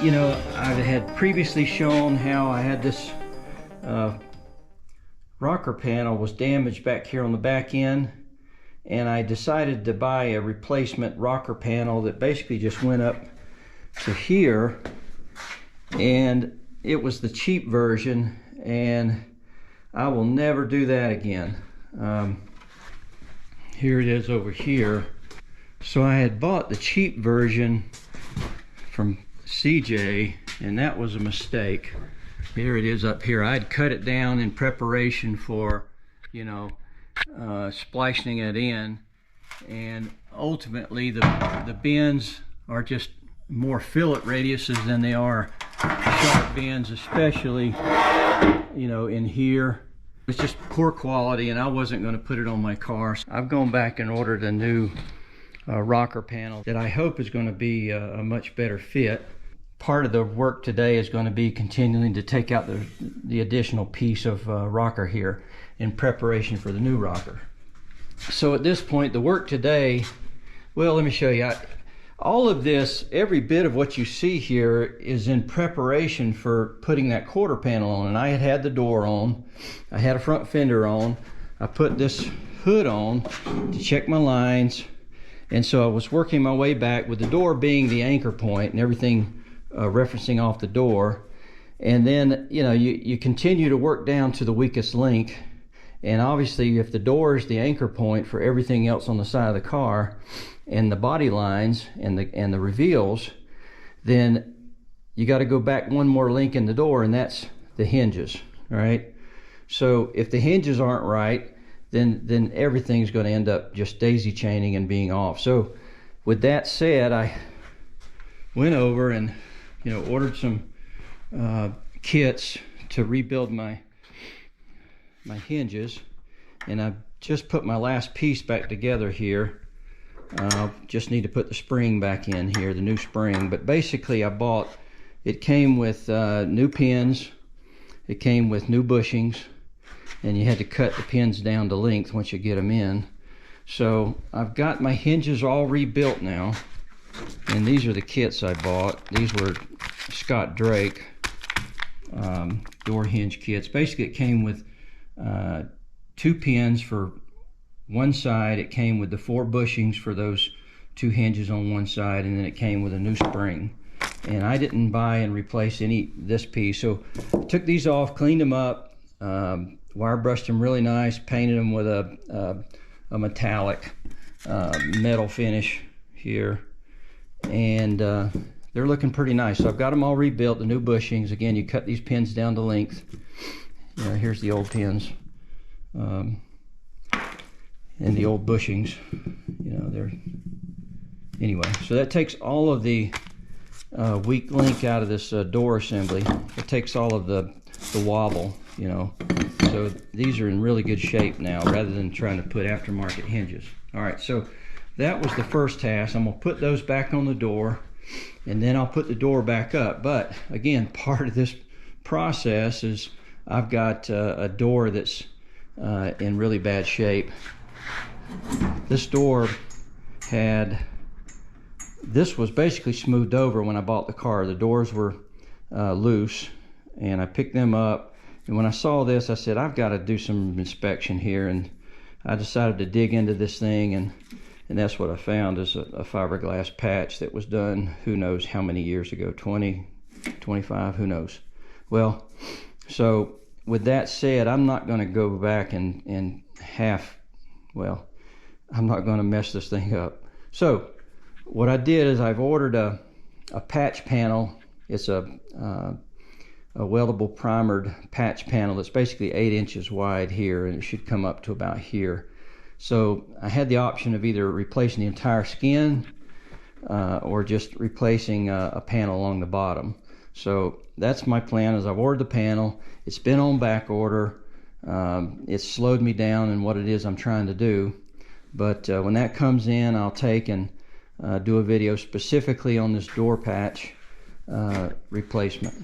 You know, I had previously shown how I had this rocker panel was damaged back here on the back end, and I decided to buy a replacement rocker panel that basically just went up to here, and it was the cheap version, and I will never do that again. Here it is over here. So I had bought the cheap version from CJ, and that was a mistake. Here it is up here. I'd cut it down in preparation for, you know, splicing it in, and ultimately the bends are just more fillet radiuses than they are sharp bends, especially, you know, in here. It's just poor quality, and I wasn't going to put it on my car. So I've gone back and ordered a new rocker panel that I hope is going to be a much better fit. Part of the work today is going to be continuing to take out the additional piece of rocker here in preparation for the new rocker. So at this point, the work today, well, let me show you. All of this, every bit of what you see here is in preparation for putting that quarter panel on. And I had the door on, I had a front fender on, I put this hood on to check my lines, and so I was working my way back with the door being the anchor point and everything referencing off the door. And then, you know, you continue to work down to the weakest link, and obviously if the door is the anchor point for everything else on the side of the car and the body lines and the reveals, then you got to go back one more link in the door, and that's the hinges, right? So if the hinges aren't right, then everything's going to end up just daisy chaining and being off. So with that said, I went over and, you know, ordered some kits to rebuild my hinges, and I just put my last piece back together here. Just need to put the spring back in here, the new spring. But basically it came with new pins, it came with new bushings, and you had to cut the pins down to length once you get them in. So I've got my hinges all rebuilt now, and these are the kits I bought. These were Scott Drake door hinge kits. Basically it came with 2 pins for one side, it came with the 4 bushings for those 2 hinges on one side, and then it came with a new spring. And I didn't buy and replace this piece, so I took these off, cleaned them up, wire brushed them really nice, painted them with a metallic metal finish here, and they're looking pretty nice. So I've got them all rebuilt, the new bushings. Again, you cut these pins down to length. You know, here's the old pins. And the old bushings, you know, they're, anyway, so that takes all of the weak link out of this door assembly. It takes all of the wobble, you know. So these are in really good shape now, rather than trying to put aftermarket hinges. All right, so that was the first task. I'm gonna put those back on the door, and then I'll put the door back up. But again, part of this process is I've got a door that's in really bad shape. This door this was basically smoothed over when I bought the car. The doors were loose, and I picked them up, and when I saw this, I said, I've got to do some inspection here, and I decided to dig into this thing, and that's what I found, is a fiberglass patch that was done who knows how many years ago, 20, 25, who knows. Well, so with that said, I'm not going to go back and I'm not going to mess this thing up. So what I did is I've ordered a patch panel. It's a weldable primered patch panel that's basically 8 inches wide here, and it should come up to about here. So I had the option of either replacing the entire skin or just replacing a panel along the bottom. So that's my plan. Is I've ordered the panel. It's been on back order. It's slowed me down in what it is I'm trying to do. But when that comes in, I'll take and do a video specifically on this door patch replacement.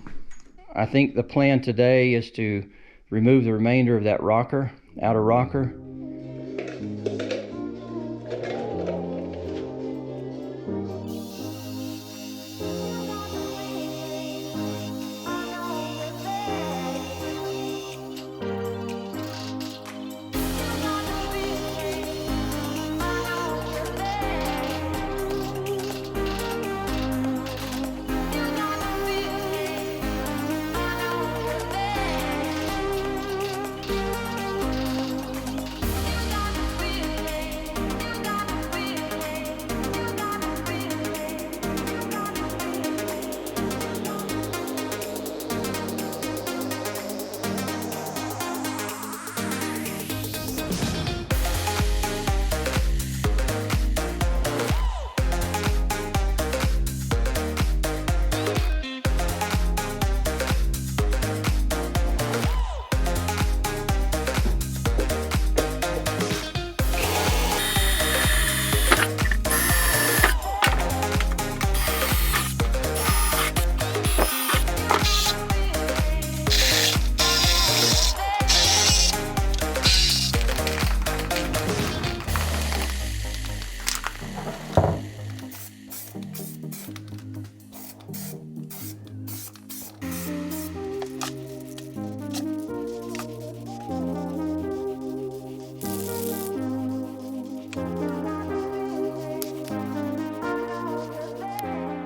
I think the plan today is to remove the remainder of that rocker, outer rocker.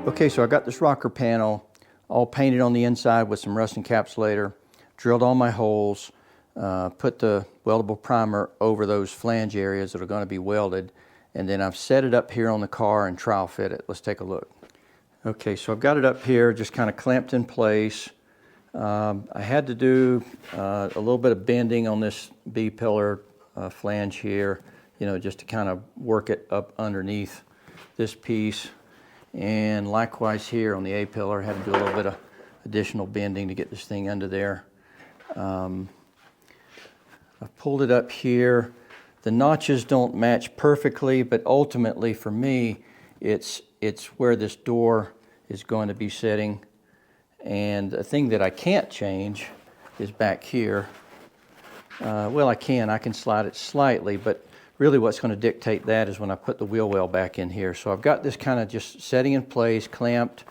Okay, so I got this rocker panel all painted on the inside with some rust encapsulator, drilled all my holes, put the weldable primer over those flange areas that are going to be welded, and then I've set it up here on the car and trial fit it. Let's take a look. Okay, so I've got it up here just kind of clamped in place. I had to do a little bit of bending on this B-pillar flange here, you know, just to kind of work it up underneath this piece. And likewise here on the A-pillar, I had to do a little bit of additional bending to get this thing under there. I've pulled it up here. The notches don't match perfectly, but ultimately for me, it's where this door is going to be sitting. And the thing that I can't change is back here. Well, I can slide it slightly, but really what's going to dictate that is when I put the wheel well back in here. So I've got this kind of just setting in place, clamped.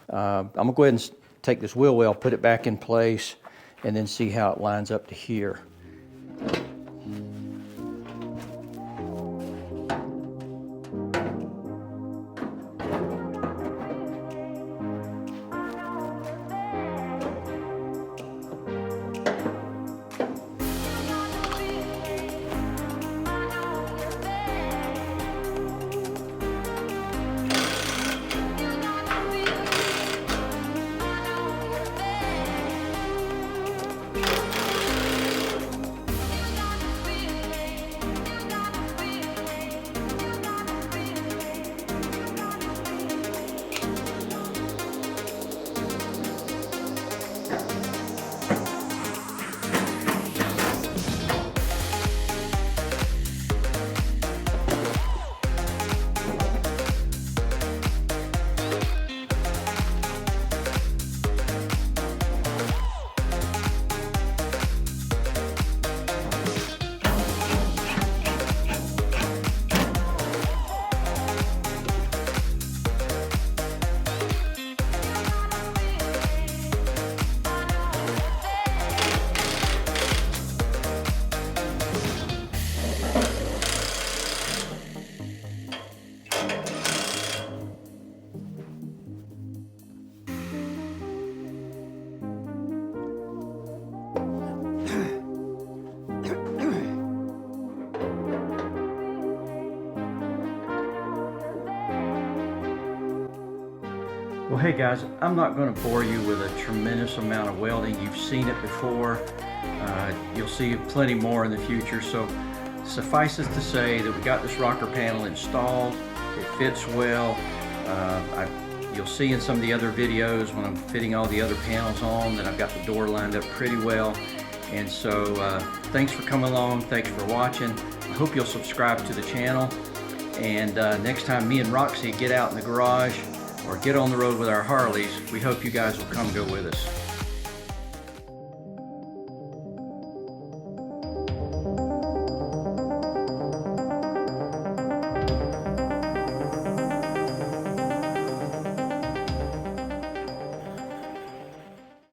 I'm going to go ahead and take this wheel well, put it back in place, and then see how it lines up to here. Well, hey guys, I'm not going to bore you with a tremendous amount of welding. You've seen it before. You'll see plenty more in the future. So suffice it to say that we got this rocker panel installed. It fits well. You'll see in some of the other videos when I'm fitting all the other panels on that I've got the door lined up pretty well. And so thanks for coming along. Thanks for watching. I hope you'll subscribe to the channel. And next time me and Roxy get out in the garage or get on the road with our Harleys, we hope you guys will come go with us.